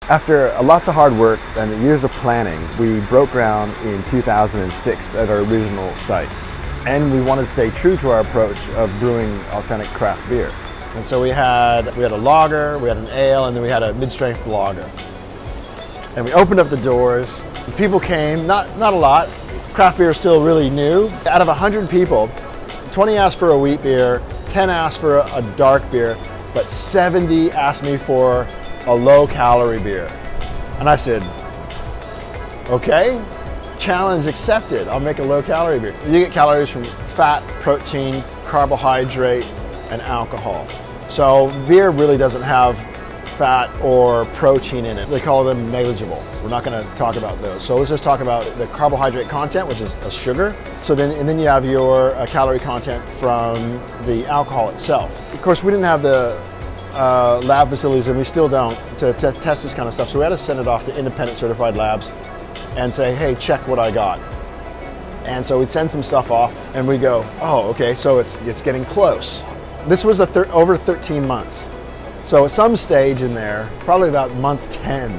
After lots of hard work and years of planning, we broke ground in 2006 at our original site. And we wanted to stay true to our approach of brewing authentic craft beer. And so we had a lager, we had an ale, and then we had a mid-strength lager. And we opened up the doors. People came, not a lot. Craft beer is still really new. Out of 100 people, 20 asked for a wheat beer, 10 asked for a dark beer, but 70 asked me for a low-calorie beer. And I said, okay, challenge accepted. I'll make a low-calorie beer. You get calories from fat, protein, carbohydrate, and alcohol. So beer really doesn't have fat or protein in it. They call them negligible. We're not going to talk about those. So let's just talk about the carbohydrate content, which is a sugar. So then you have your calorie content from the alcohol itself. Of course, we didn't have the lab facilities, and we still don't, to test this kind of stuff. So we had to send it off to independent certified labs and say, hey, check what I got. And so we'd send some stuff off and we go, oh, okay, so it's getting close. This was over 13 months. So at some stage in there, probably about month 10,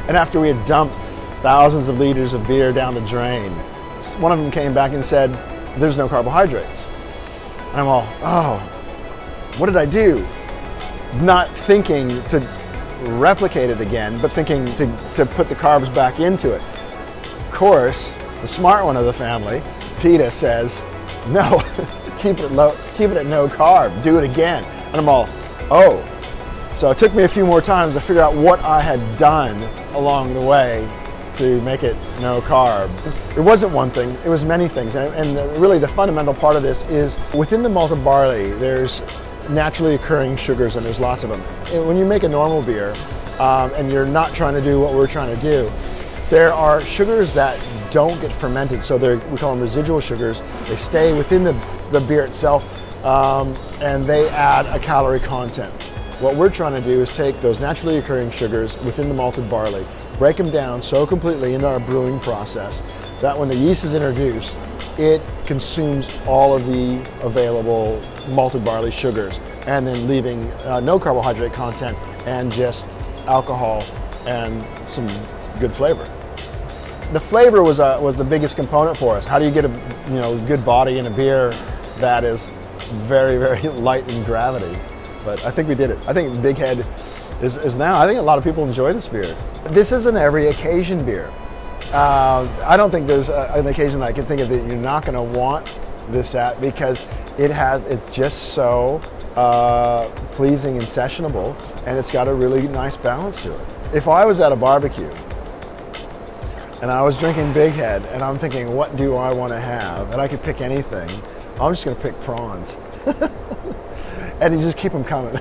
and after we had dumped thousands of liters of beer down the drain, one of them came back and said, there's no carbohydrates. And I'm all, oh, what did I do? Not thinking to replicate it again, but thinking to put the carbs back into it. Of course, the smart one of the family, PETA, says, no, keep it low, keep it at no carb, do it again. And I'm all, oh. So it took me a few more times to figure out what I had done along the way to make it no carb. It wasn't one thing, it was many things. And really the fundamental part of this is within the malted barley, there's naturally occurring sugars, and there's lots of them. And when you make a normal beer and you're not trying to do what we're trying to do, there are sugars that don't get fermented, so we call them residual sugars. They stay within the beer itself, and they add a calorie content. What we're trying to do is take those naturally occurring sugars within the malted barley, break them down so completely in our brewing process that when the yeast is introduced, it consumes all of the available malted barley sugars, and then leaving no carbohydrate content and just alcohol and some good flavor. The flavor was the biggest component for us. How do you get a good body in a beer that is very, very light in gravity? But I think we did it. I think Bighead is now, I think a lot of people enjoy this beer. This is an every occasion beer. I don't think there's an occasion that I can think of that you're not going to want this at, because it's just so pleasing and sessionable, and it's got a really nice balance to it. If I was at a barbecue and I was drinking Bighead and I'm thinking, what do I want to have? And I could pick anything. I'm just going to pick prawns. And you just keep them coming.